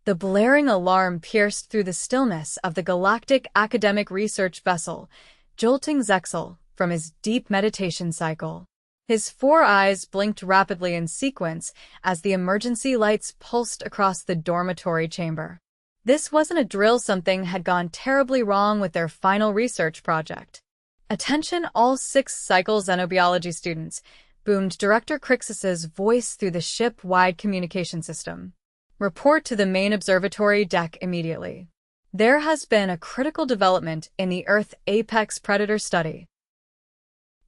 The blaring alarm pierced through the stillness of the galactic academic research vessel, jolting Zexel from his deep meditation cycle. His 4 eyes blinked rapidly in sequence as the emergency lights pulsed across the dormitory chamber. This wasn't a drill. Something had gone terribly wrong with their final research project. "Attention all 6 cycle xenobiology students," boomed Director Crixus's voice through the ship-wide communication system. "Report to the main observatory deck immediately. There has been a critical development in the Earth apex predator study."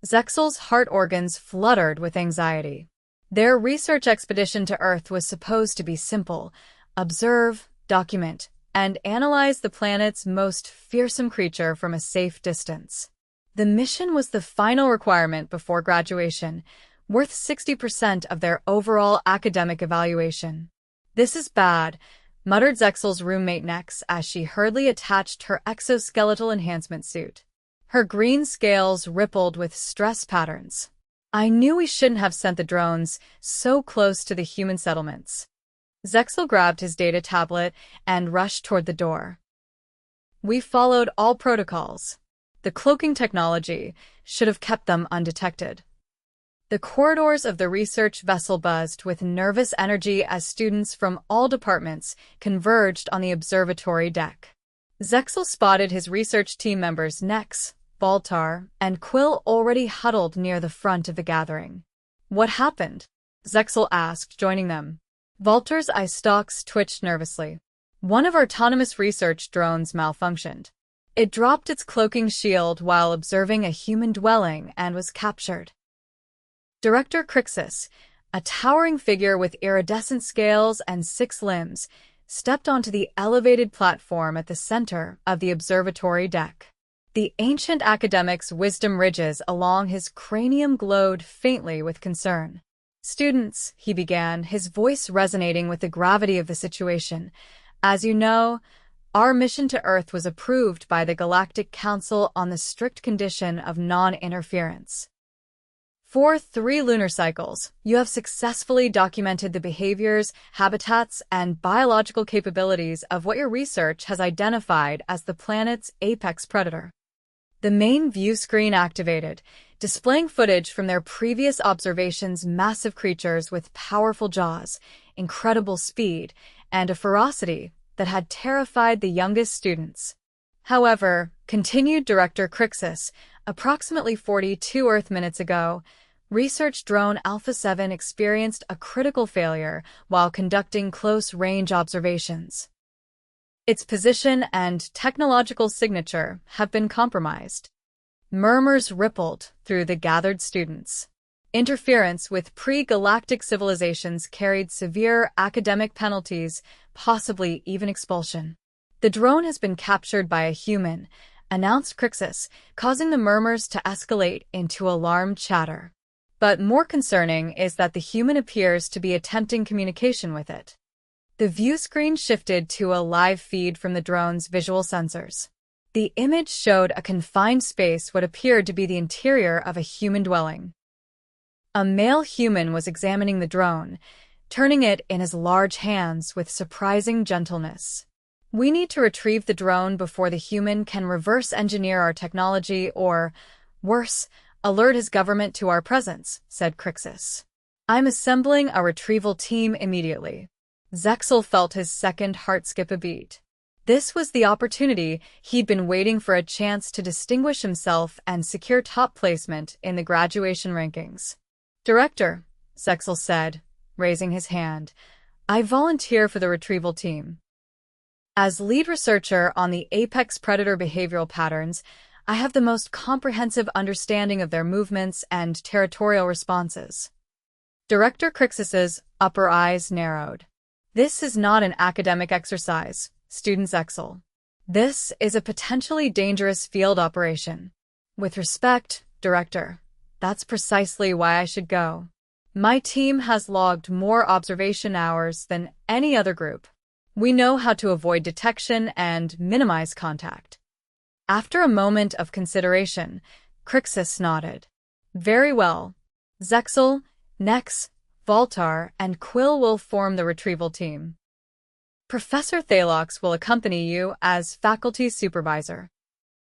Zexel's heart organs fluttered with anxiety. Their research expedition to Earth was supposed to be simple: observe, document, and analyze the planet's most fearsome creature from a safe distance. The mission was the final requirement before graduation, worth 60% of their overall academic evaluation. "This is bad," muttered Zexel's roommate Nex as she hurriedly attached her exoskeletal enhancement suit. Her green scales rippled with stress patterns. "I knew we shouldn't have sent the drones so close to the human settlements." Zexel grabbed his data tablet and rushed toward the door. "We followed all protocols. The cloaking technology should have kept them undetected." The corridors of the research vessel buzzed with nervous energy as students from all departments converged on the observatory deck. Zexel spotted his research team members Nex, Baltar, and Quill already huddled near the front of the gathering. "What happened?" Zexel asked, joining them. Valtar's eye stalks twitched nervously. "One of our autonomous research drones malfunctioned. It dropped its cloaking shield while observing a human dwelling and was captured." Director Crixus, a towering figure with iridescent scales and 6 limbs, stepped onto the elevated platform at the center of the observatory deck. The ancient academic's wisdom ridges along his cranium glowed faintly with concern. "Students," he began, his voice resonating with the gravity of the situation, "as you know, our mission to Earth was approved by the Galactic Council on the strict condition of non-interference. For 3 lunar cycles, you have successfully documented the behaviors, habitats, and biological capabilities of what your research has identified as the planet's apex predator." The main view screen activated, displaying footage from their previous observations: massive creatures with powerful jaws, incredible speed, and a ferocity that had terrified the youngest students. "However," continued Director Crixus, "approximately 42 Earth minutes ago, research drone Alpha 7 experienced a critical failure while conducting close-range observations. Its position and technological signature have been compromised." Murmurs rippled through the gathered students. Interference with pre-galactic civilizations carried severe academic penalties, possibly even expulsion. "The drone has been captured by a human," announced Crixus, causing the murmurs to escalate into alarmed chatter. "But more concerning is that the human appears to be attempting communication with it." The view screen shifted to a live feed from the drone's visual sensors. The image showed a confined space, what appeared to be the interior of a human dwelling. A male human was examining the drone, turning it in his large hands with surprising gentleness. "We need to retrieve the drone before the human can reverse engineer our technology or, worse, alert his government to our presence," said Crixus. "I'm assembling a retrieval team immediately." Zexel felt his second heart skip a beat. This was the opportunity he'd been waiting for, a chance to distinguish himself and secure top placement in the graduation rankings. "Director," Zexel said, raising his hand, "I volunteer for the retrieval team. As lead researcher on the apex predator behavioral patterns, I have the most comprehensive understanding of their movements and territorial responses." Director Crixus's upper eyes narrowed. "This is not an academic exercise, Student Zexel. This is a potentially dangerous field operation." "With respect, Director, that's precisely why I should go. My team has logged more observation hours than any other group. We know how to avoid detection and minimize contact." After a moment of consideration, Crixus nodded. "Very well. Zexel, Nex, Valtar, and Quill will form the retrieval team." Professor Thalox will accompany you as faculty supervisor.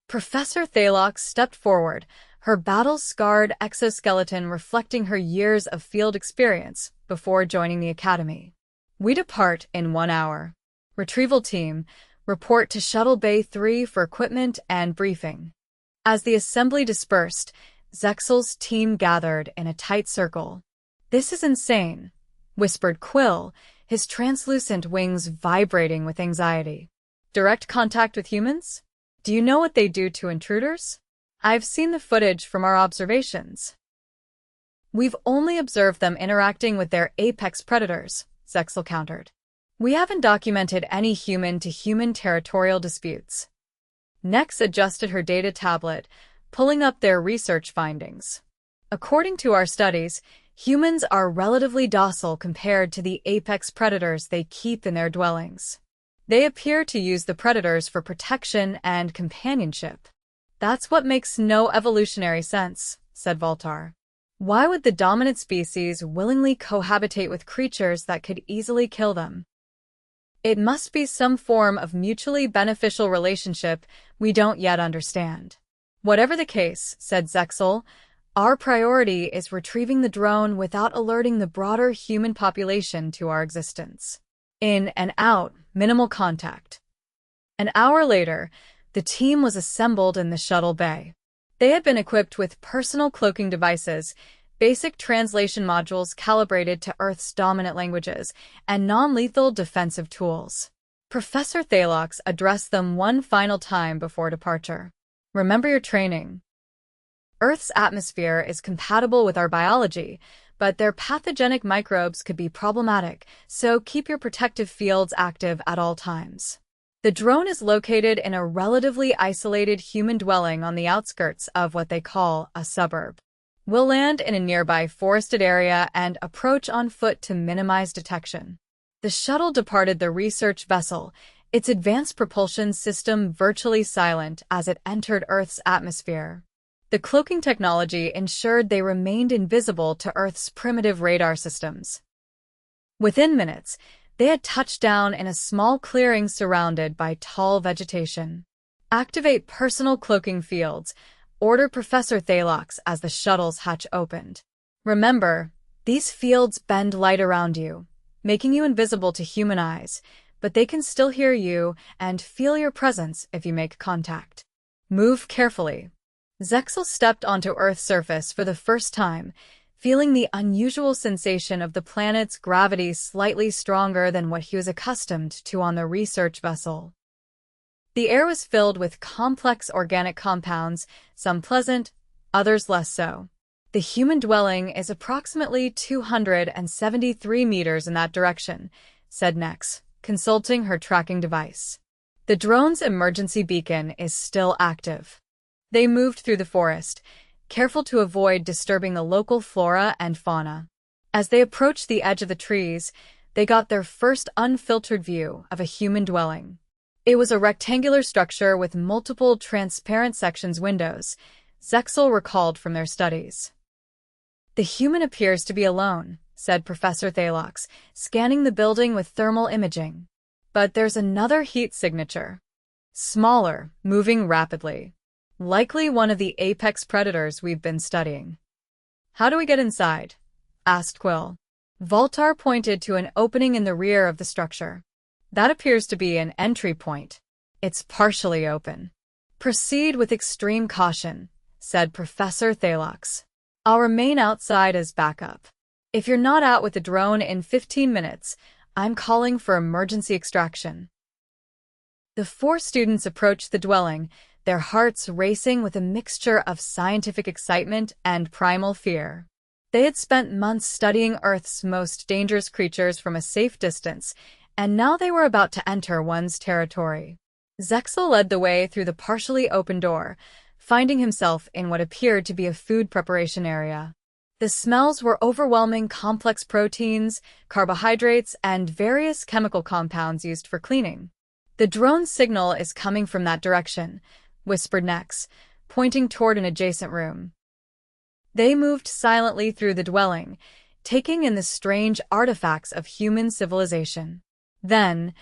Professor Thalox stepped forward, her battle-scarred exoskeleton reflecting her years of field experience before joining the academy. We depart in 1 hour. Retrieval team, report to Shuttle Bay 3 for equipment and briefing. As the assembly dispersed, Zexel's team gathered in a tight circle. "This is insane," whispered Quill, his translucent wings vibrating with anxiety. "Direct contact with humans? Do you know what they do to intruders?" "I've seen the footage from our observations." "We've only observed them interacting with their apex predators," Zexel countered. "We haven't documented any human-to-human territorial disputes." Nex adjusted her data tablet, pulling up their research findings. "According to our studies, humans are relatively docile compared to the apex predators they keep in their dwellings. They appear to use the predators for protection and companionship." "That's what makes no evolutionary sense," said Voltar. "Why would the dominant species willingly cohabitate with creatures that could easily kill them? It must be some form of mutually beneficial relationship we don't yet understand." "Whatever the case," said Zexel, "our priority is retrieving the drone without alerting the broader human population to our existence. In and out, minimal contact." An hour later, the team was assembled in the shuttle bay. They had been equipped with personal cloaking devices, basic translation modules calibrated to Earth's dominant languages, and non-lethal defensive tools. Professor Thalox addressed them one final time before departure. "Remember your training. Earth's atmosphere is compatible with our biology, but their pathogenic microbes could be problematic, so keep your protective fields active at all times. The drone is located in a relatively isolated human dwelling on the outskirts of what they call a suburb. We'll land in a nearby forested area and approach on foot to minimize detection." The shuttle departed the research vessel, its advanced propulsion system virtually silent as it entered Earth's atmosphere. The cloaking technology ensured they remained invisible to Earth's primitive radar systems. Within minutes, they had touched down in a small clearing surrounded by tall vegetation. "Activate personal cloaking fields," ordered Professor Thalox as the shuttle's hatch opened. "Remember, these fields bend light around you, making you invisible to human eyes, but they can still hear you and feel your presence if you make contact. Move carefully." Zexel stepped onto Earth's surface for the first time, feeling the unusual sensation of the planet's gravity slightly stronger than what he was accustomed to on the research vessel. The air was filled with complex organic compounds, some pleasant, others less so. "The human dwelling is approximately 273 meters in that direction," said Nex, consulting her tracking device. "The drone's emergency beacon is still active." They moved through the forest, careful to avoid disturbing the local flora and fauna. As they approached the edge of the trees, they got their first unfiltered view of a human dwelling. It was a rectangular structure with multiple transparent sections windows, Zexel recalled from their studies. "The human appears to be alone," said Professor Thalox, scanning the building with thermal imaging. "But there's another heat signature. Smaller, moving rapidly. Likely one of the apex predators we've been studying." "How do we get inside?" asked Quill. Voltar pointed to an opening in the rear of the structure. "That appears to be an entry point. It's partially open." "Proceed with extreme caution," said Professor Thalox. "I'll remain outside as backup. If you're not out with the drone in 15 minutes, I'm calling for emergency extraction." The 4 students approached the dwelling, their hearts racing with a mixture of scientific excitement and primal fear. They had spent months studying Earth's most dangerous creatures from a safe distance, and now they were about to enter one's territory. Zexel led the way through the partially open door, finding himself in what appeared to be a food preparation area. The smells were overwhelming: complex proteins, carbohydrates, and various chemical compounds used for cleaning. "The drone signal is coming from that direction," whispered Nex, pointing toward an adjacent room. They moved silently through the dwelling, taking in the strange artifacts of human civilization. Then,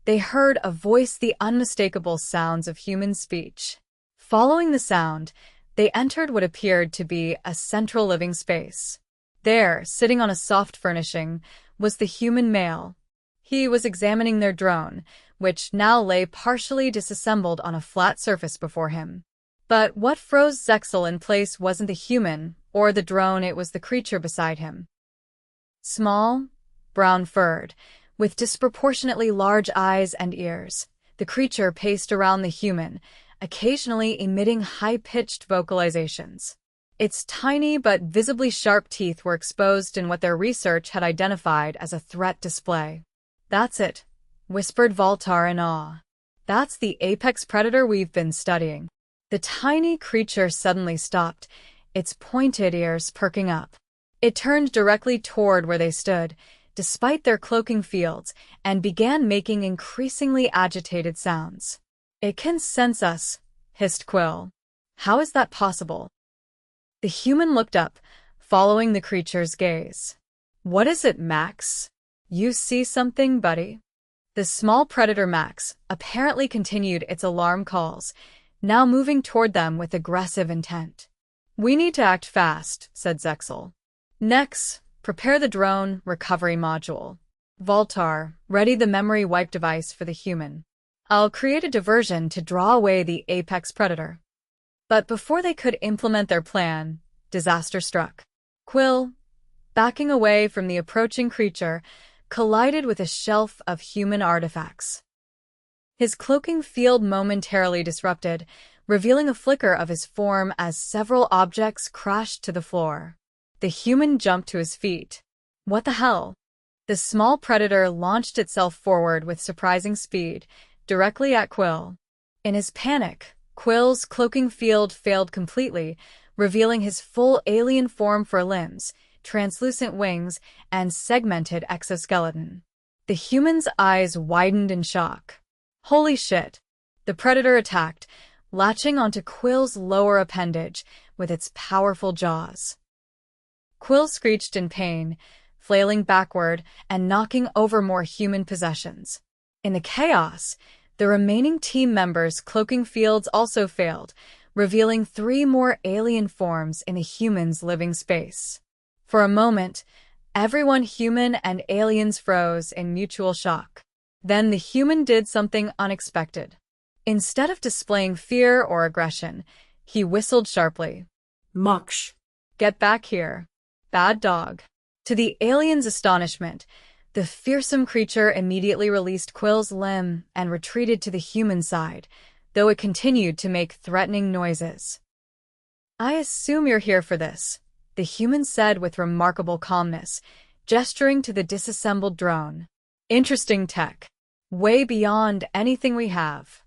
They heard a voice, the unmistakable sounds of human speech. Following the sound, they entered what appeared to be a central living space. There, sitting on a soft furnishing, was the human male. He was examining their drone, which now lay partially disassembled on a flat surface before him. But what froze Zexel in place wasn't the human or the drone, it was the creature beside him. Small, brown-furred, with disproportionately large eyes and ears, the creature paced around the human, occasionally emitting high-pitched vocalizations. Its tiny but visibly sharp teeth were exposed in what their research had identified as a threat display. "That's it," whispered Voltar in awe. "That's the apex predator we've been studying." The tiny creature suddenly stopped, its pointed ears perking up. It turned directly toward where they stood, despite their cloaking fields, and began making increasingly agitated sounds. "It can sense us," hissed Quill. "How is that possible?" The human looked up, following the creature's gaze. "What is it, Max? You see something, buddy?" The small predator Max apparently continued its alarm calls, now moving toward them with aggressive intent. "We need to act fast," said Zexel. "Nex, prepare the drone recovery module. Voltar, ready the memory wipe device for the human. I'll create a diversion to draw away the apex predator." But before they could implement their plan, disaster struck. Quill, backing away from the approaching creature, collided with a shelf of human artifacts. His cloaking field momentarily disrupted, revealing a flicker of his form as several objects crashed to the floor. The human jumped to his feet. "What the hell?" The small predator launched itself forward with surprising speed, directly at Quill. In his panic, Quill's cloaking field failed completely, revealing his full alien form for limbs, translucent wings, and segmented exoskeleton. The human's eyes widened in shock. "Holy shit!" The predator attacked, latching onto Quill's lower appendage with its powerful jaws. Quill screeched in pain, flailing backward and knocking over more human possessions. In the chaos, the remaining team members' cloaking fields also failed, revealing 3 more alien forms in the human's living space. For a moment, everyone human and aliens froze in mutual shock. Then the human did something unexpected. Instead of displaying fear or aggression, he whistled sharply. "Moksh. Get back here, bad dog." To the alien's astonishment, the fearsome creature immediately released Quill's limb and retreated to the human side, though it continued to make threatening noises. "I assume you're here for this," the human said with remarkable calmness, gesturing to the disassembled drone. "Interesting tech. Way beyond anything we have."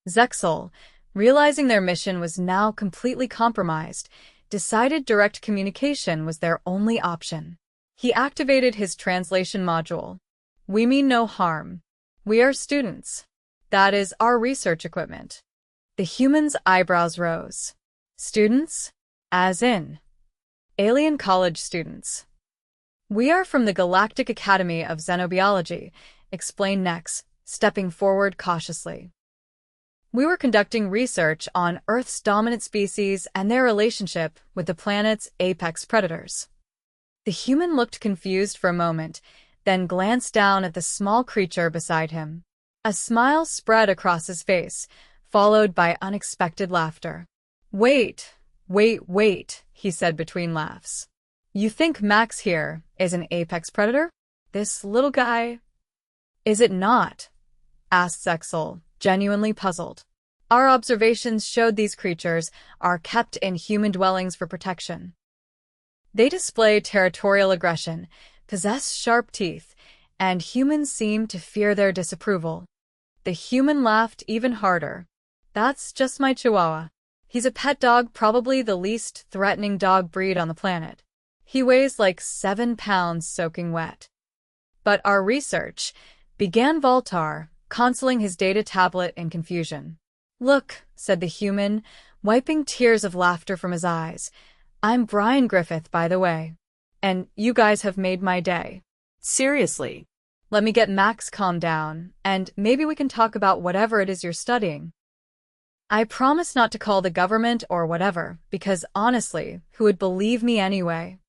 Zexel, realizing their mission was now completely compromised, decided direct communication was their only option. He activated his translation module. "We mean no harm. We are students. That is our research equipment." The human's eyebrows rose. "Students? As in?" "Alien college students." "We are from the Galactic Academy of Xenobiology," explained Nex, stepping forward cautiously. "We were conducting research on Earth's dominant species and their relationship with the planet's apex predators." The human looked confused for a moment, then glanced down at the small creature beside him. A smile spread across his face, followed by unexpected laughter. Wait, he said between laughs. "You think Max here is an apex predator? This little guy?" "Is it not?" asked Zexel, genuinely puzzled. "Our observations showed these creatures are kept in human dwellings for protection. They display territorial aggression, possess sharp teeth, and humans seem to fear their disapproval." The human laughed even harder. "That's just my Chihuahua. He's a pet dog, probably the least threatening dog breed on the planet. He weighs like 7 pounds soaking wet." "But our research," began Voltar, consoling his data tablet in confusion. "Look," said the human, wiping tears of laughter from his eyes. "I'm Brian Griffith, by the way. And you guys have made my day." "Seriously?" Let me get Max calmed down, and maybe we can talk about whatever it is you're studying. I promise not to call the government or whatever, because honestly, who would believe me anyway?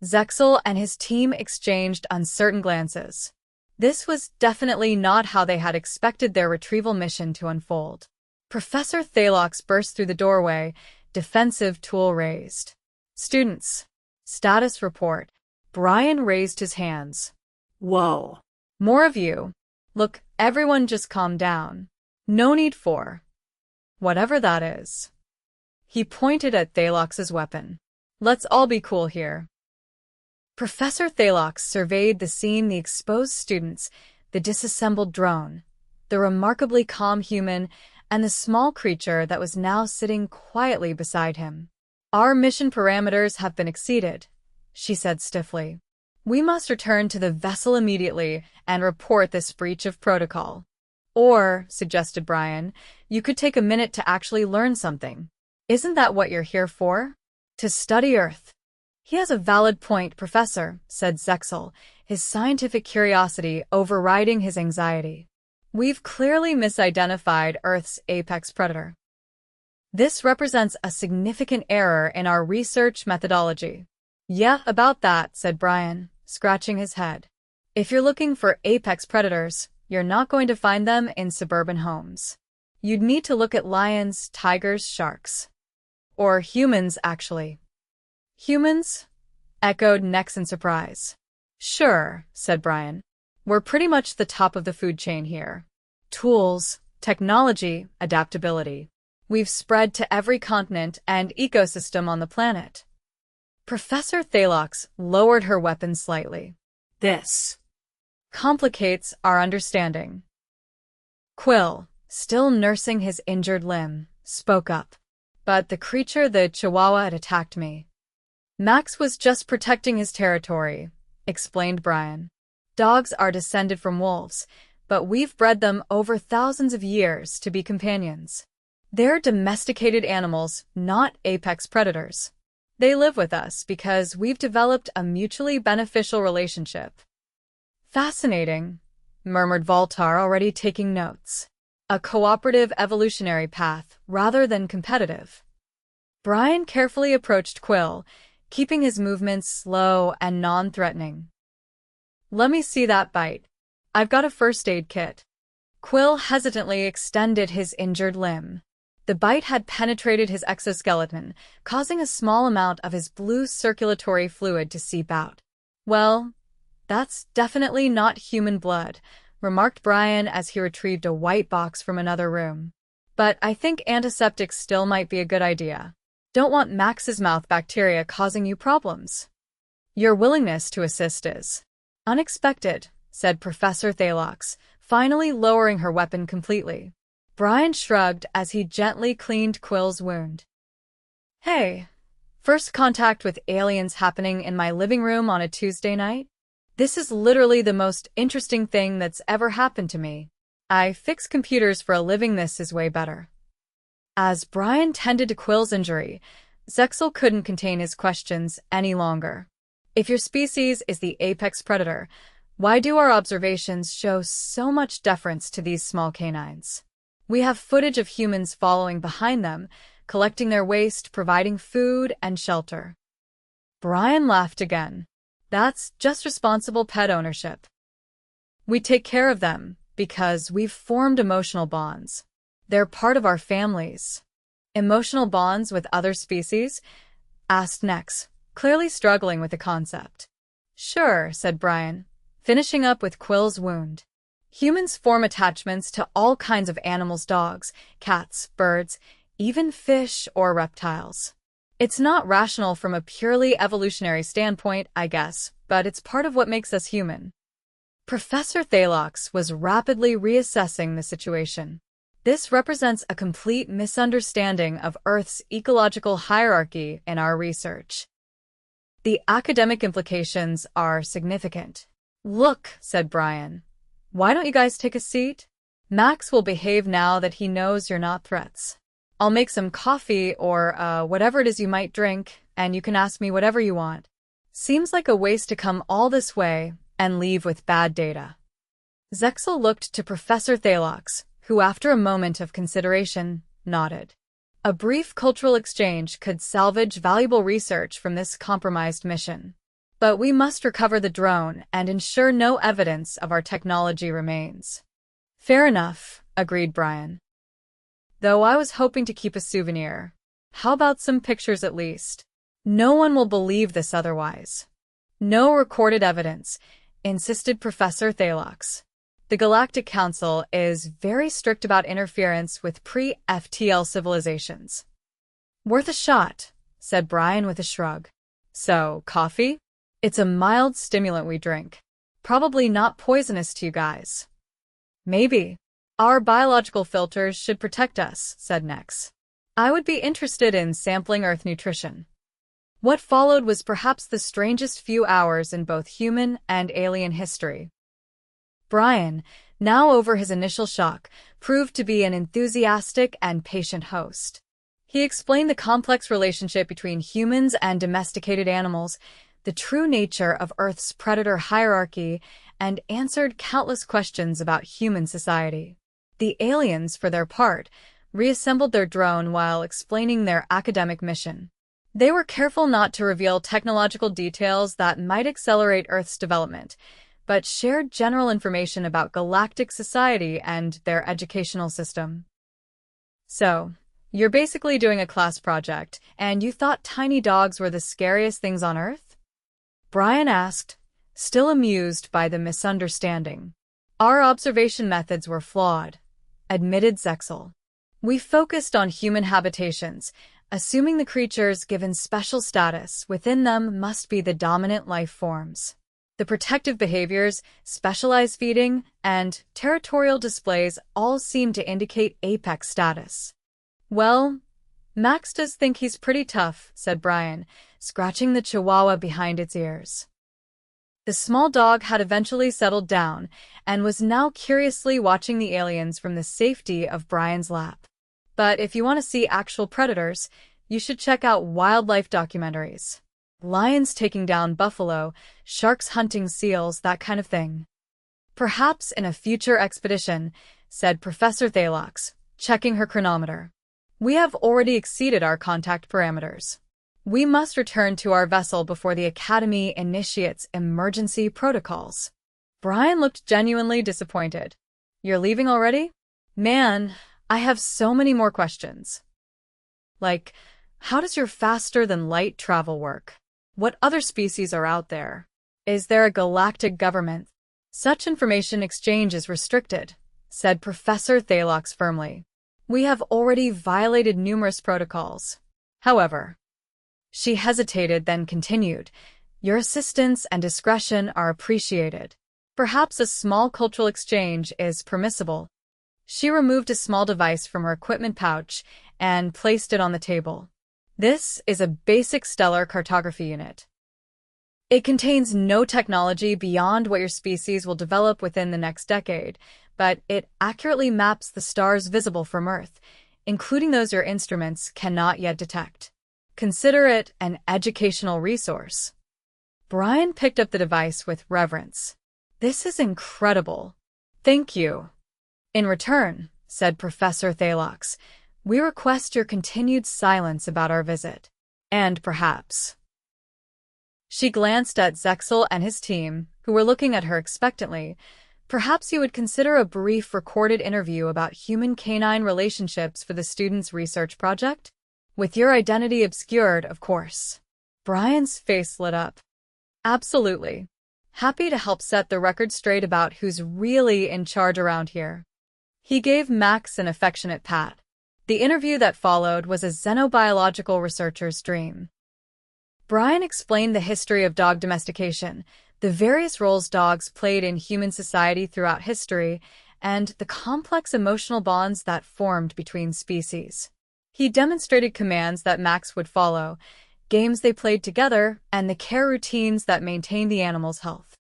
Zexel and his team exchanged uncertain glances. This was definitely not how they had expected their retrieval mission to unfold. Professor Thalox burst through the doorway, defensive tool raised. Students. Status report. Brian raised his hands. Whoa. More of you. Look, everyone just calm down. No need for whatever that is. He pointed at Thalox's weapon. Let's all be cool here. Professor Thalox surveyed the scene, the exposed students, the disassembled drone, the remarkably calm human, and the small creature that was now sitting quietly beside him. Our mission parameters have been exceeded, she said stiffly. We must return to the vessel immediately and report this breach of protocol. Or, suggested Brian, you could take a minute to actually learn something. Isn't that what you're here for? To study Earth. He has a valid point, Professor, said Zexel, his scientific curiosity overriding his anxiety. We've clearly misidentified Earth's apex predator. This represents a significant error in our research methodology. Yeah, about that, said Brian, scratching his head. If you're looking for apex predators, you're not going to find them in suburban homes. You'd need to look at lions, tigers, sharks. Or humans, actually. Humans? Echoed Nex in surprise. Sure, said Brian. We're pretty much the top of the food chain here. Tools, technology, adaptability. We've spread to every continent and ecosystem on the planet. Professor Thalox lowered her weapon slightly. This complicates our understanding. Quill, still nursing his injured limb, spoke up. But the creature, the Chihuahua, had attacked me. Max was just protecting his territory, explained Brian. Dogs are descended from wolves, but we've bred them over thousands of years to be companions. They're domesticated animals, not apex predators. They live with us because we've developed a mutually beneficial relationship. Fascinating, murmured Voltar, already taking notes. A cooperative evolutionary path rather than competitive. Brian carefully approached Quill, keeping his movements slow and non-threatening. Let me see that bite. I've got a first aid kit. Quill hesitantly extended his injured limb. The bite had penetrated his exoskeleton, causing a small amount of his blue circulatory fluid to seep out. Well, that's definitely not human blood, remarked Brian as he retrieved a white box from another room. But I think antiseptics still might be a good idea. Don't want Max's mouth bacteria causing you problems. Your willingness to assist is unexpected, said Professor Thalox, finally lowering her weapon completely. Brian shrugged as he gently cleaned Quill's wound. Hey, first contact with aliens happening in my living room on a Tuesday night? This is literally the most interesting thing that's ever happened to me. I fix computers for a living. This is way better. As Brian tended to Quill's injury, Zexel couldn't contain his questions any longer. If your species is the apex predator, why do our observations show so much deference to these small canines? We have footage of humans following behind them, collecting their waste, providing food and shelter. Brian laughed again. That's just responsible pet ownership. We take care of them because we've formed emotional bonds. They're part of our families. Emotional bonds with other species? Asked Nex, clearly struggling with the concept. Sure, said Brian, finishing up with Quill's wound. Humans form attachments to all kinds of animals, dogs, cats, birds, even fish or reptiles. It's not rational from a purely evolutionary standpoint, I guess, but it's part of what makes us human. Professor Thalox was rapidly reassessing the situation. This represents a complete misunderstanding of Earth's ecological hierarchy in our research. The academic implications are significant. Look, said Brian. Why don't you guys take a seat? Max will behave now that he knows you're not threats. I'll make some coffee or whatever it is you might drink, and you can ask me whatever you want. Seems like a waste to come all this way and leave with bad data. Zexel looked to Professor Thalox, who after a moment of consideration, nodded. A brief cultural exchange could salvage valuable research from this compromised mission. But we must recover the drone and ensure no evidence of our technology remains. Fair enough, agreed Brian. Though I was hoping to keep a souvenir. How about some pictures at least? No one will believe this otherwise. No recorded evidence, insisted Professor Thalox. The Galactic Council is very strict about interference with pre-FTL civilizations. Worth a shot, said Brian with a shrug. So, coffee? It's a mild stimulant we drink. Probably not poisonous to you guys. Maybe. Our biological filters should protect us, said Nex. I would be interested in sampling Earth nutrition. What followed was perhaps the strangest few hours in both human and alien history. Brian, now over his initial shock, proved to be an enthusiastic and patient host. He explained the complex relationship between humans and domesticated animals, the true nature of Earth's predator hierarchy, and answered countless questions about human society. The aliens, for their part, reassembled their drone while explaining their academic mission. They were careful not to reveal technological details that might accelerate Earth's development, but shared general information about galactic society and their educational system. So, you're basically doing a class project, and you thought tiny dogs were the scariest things on Earth? Brian asked, still amused by the misunderstanding. Our observation methods were flawed, admitted Zexel. We focused on human habitations, assuming the creatures given special status within them must be the dominant life forms. The protective behaviors, specialized feeding, and territorial displays all seem to indicate apex status. Well, Max does think he's pretty tough, said Brian, scratching the Chihuahua behind its ears. The small dog had eventually settled down and was now curiously watching the aliens from the safety of Brian's lap. But if you want to see actual predators, you should check out wildlife documentaries. Lions taking down buffalo, sharks hunting seals, that kind of thing. Perhaps in a future expedition, said Professor Thalox, checking her chronometer. We have already exceeded our contact parameters. We must return to our vessel before the Academy initiates emergency protocols. Brian looked genuinely disappointed. You're leaving already? Man, I have so many more questions. Like, how does your faster-than-light travel work? What other species are out there? Is there a galactic government? Such information exchange is restricted, said Professor Thalox firmly. We have already violated numerous protocols. However, she hesitated, then continued, your assistance and discretion are appreciated. Perhaps a small cultural exchange is permissible. She removed a small device from her equipment pouch and placed it on the table. This is a basic stellar cartography unit. It contains no technology beyond what your species will develop within the next decade, but it accurately maps the stars visible from Earth, including those your instruments cannot yet detect. Consider it an educational resource. Brian picked up the device with reverence. This is incredible. Thank you. In return, said Professor Thalox, we request your continued silence about our visit. And perhaps. She glanced at Zexel and his team, who were looking at her expectantly. Perhaps you would consider a brief recorded interview about human-canine relationships for the students' research project? With your identity obscured, of course. Brian's face lit up. Absolutely. Happy to help set the record straight about who's really in charge around here. He gave Max an affectionate pat. The interview that followed was a xenobiological researcher's dream. Brian explained the history of dog domestication, the various roles dogs played in human society throughout history, and the complex emotional bonds that formed between species. He demonstrated commands that Max would follow, games they played together, and the care routines that maintained the animal's health.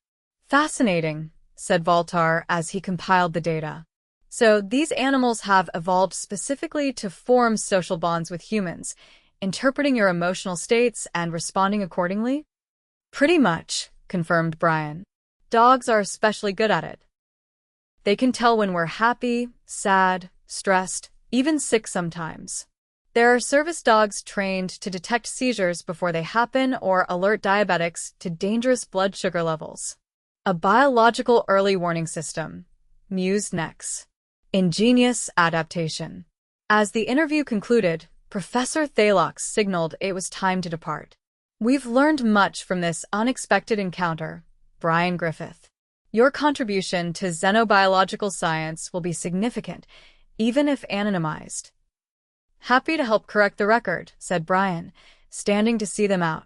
Fascinating, said Voltar as he compiled the data. So these animals have evolved specifically to form social bonds with humans, interpreting your emotional states and responding accordingly? Pretty much, confirmed Brian. Dogs are especially good at it. They can tell when we're happy, sad, stressed, even sick sometimes. There are service dogs trained to detect seizures before they happen or alert diabetics to dangerous blood sugar levels. A biological early warning system, mused Nex. Ingenious adaptation. As the interview concluded, Professor Thalox signaled it was time to depart. We've learned much from this unexpected encounter, Brian Griffith. Your contribution to xenobiological science will be significant, even if anonymized. Happy to help correct the record, said Brian, standing to see them out.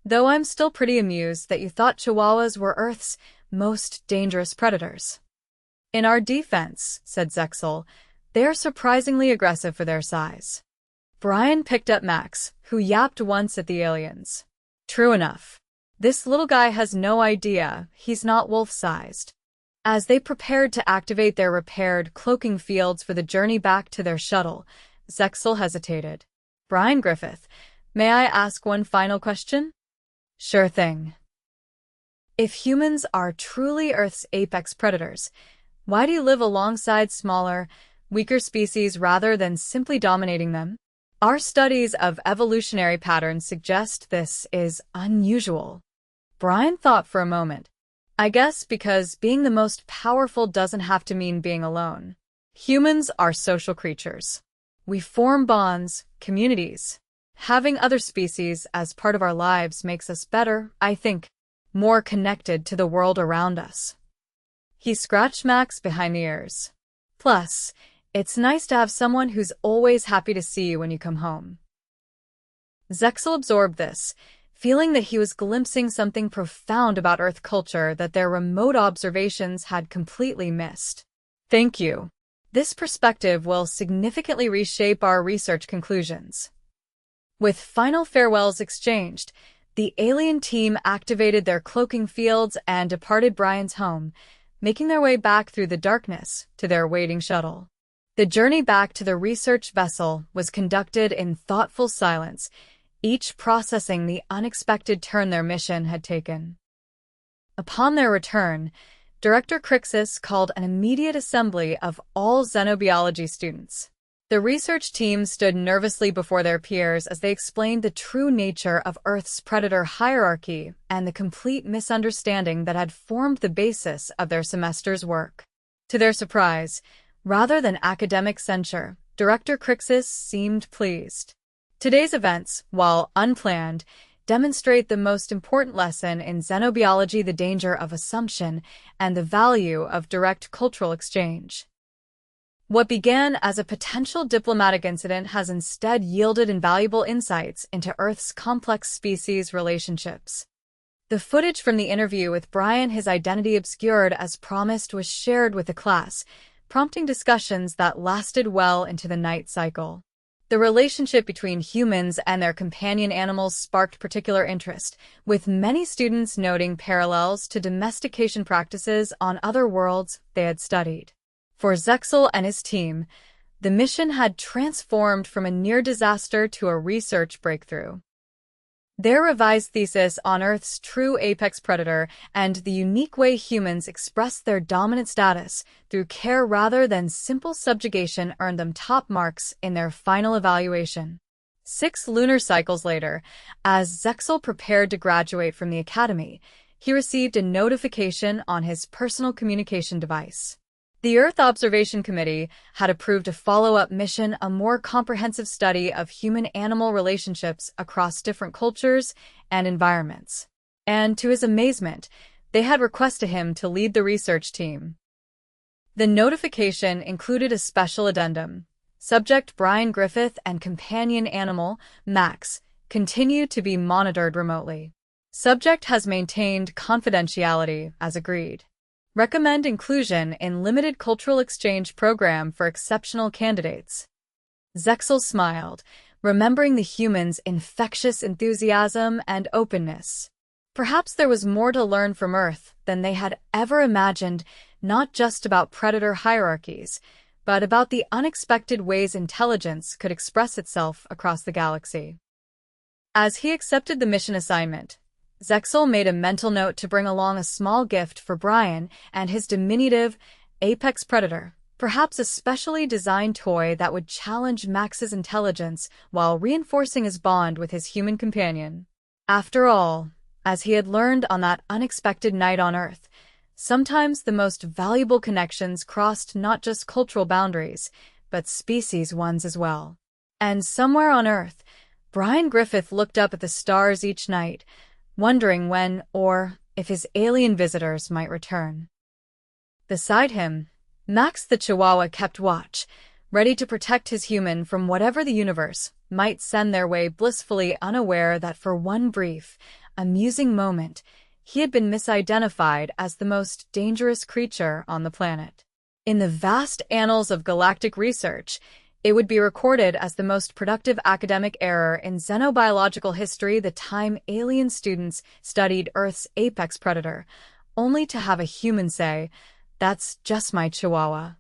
Though I'm still pretty amused that you thought Chihuahuas were Earth's most dangerous predators. In our defense, said Zexel, they're surprisingly aggressive for their size. Brian picked up Max, who yapped once at the aliens. True enough. This little guy has no idea he's not wolf-sized. As they prepared to activate their repaired cloaking fields for the journey back to their shuttle, Zexel hesitated. Brian Griffith, may I ask one final question? Sure thing. If humans are truly Earth's apex predators, why do you live alongside smaller, weaker species rather than simply dominating them? Our studies of evolutionary patterns suggest this is unusual. Brian thought for a moment. I guess because being the most powerful doesn't have to mean being alone. Humans are social creatures. We form bonds, communities. Having other species as part of our lives makes us better, I think, more connected to the world around us. He scratched Max behind the ears. Plus, it's nice to have someone who's always happy to see you when you come home. Zexel absorbed this, feeling that he was glimpsing something profound about Earth culture that their remote observations had completely missed. Thank you. This perspective will significantly reshape our research conclusions. With final farewells exchanged, the alien team activated their cloaking fields and departed Brian's home, making their way back through the darkness to their waiting shuttle. The journey back to the research vessel was conducted in thoughtful silence, each processing the unexpected turn their mission had taken. Upon their return, Director Crixus called an immediate assembly of all xenobiology students. The research team stood nervously before their peers as they explained the true nature of Earth's predator hierarchy and the complete misunderstanding that had formed the basis of their semester's work. To their surprise, rather than academic censure, Director Crixus seemed pleased. Today's events, while unplanned, demonstrate the most important lesson in xenobiology: the danger of assumption and the value of direct cultural exchange. What began as a potential diplomatic incident has instead yielded invaluable insights into Earth's complex species relationships. The footage from the interview with Brian, his identity obscured as promised, was shared with the class, prompting discussions that lasted well into the night cycle. The relationship between humans and their companion animals sparked particular interest, with many students noting parallels to domestication practices on other worlds they had studied. For Zexel and his team, the mission had transformed from a near disaster to a research breakthrough. Their revised thesis on Earth's true apex predator and the unique way humans express their dominant status through care rather than simple subjugation earned them top marks in their final evaluation. 6 lunar cycles later, as Zexel prepared to graduate from the academy, he received a notification on his personal communication device. The Earth Observation Committee had approved a follow-up mission, a more comprehensive study of human-animal relationships across different cultures and environments. And to his amazement, they had requested him to lead the research team. The notification included a special addendum. Subject Brian Griffith and companion animal, Max, continue to be monitored remotely. Subject has maintained confidentiality as agreed. Recommend inclusion in limited cultural exchange program for exceptional candidates. Zexel smiled, remembering the humans' infectious enthusiasm and openness. Perhaps there was more to learn from Earth than they had ever imagined, not just about predator hierarchies, but about the unexpected ways intelligence could express itself across the galaxy. As he accepted the mission assignment, Zexel made a mental note to bring along a small gift for Brian and his diminutive apex predator, perhaps a specially designed toy that would challenge Max's intelligence while reinforcing his bond with his human companion. After all, as he had learned on that unexpected night on Earth, sometimes the most valuable connections crossed not just cultural boundaries, but species ones as well. And somewhere on Earth, Brian Griffith looked up at the stars each night, wondering when or if his alien visitors might return. Beside him, Max the Chihuahua kept watch, ready to protect his human from whatever the universe might send their way, blissfully unaware that for one brief, amusing moment, he had been misidentified as the most dangerous creature on the planet. In the vast annals of galactic research, it would be recorded as the most productive academic error in xenobiological history the time alien students studied Earth's apex predator, only to have a human say, "That's just my Chihuahua."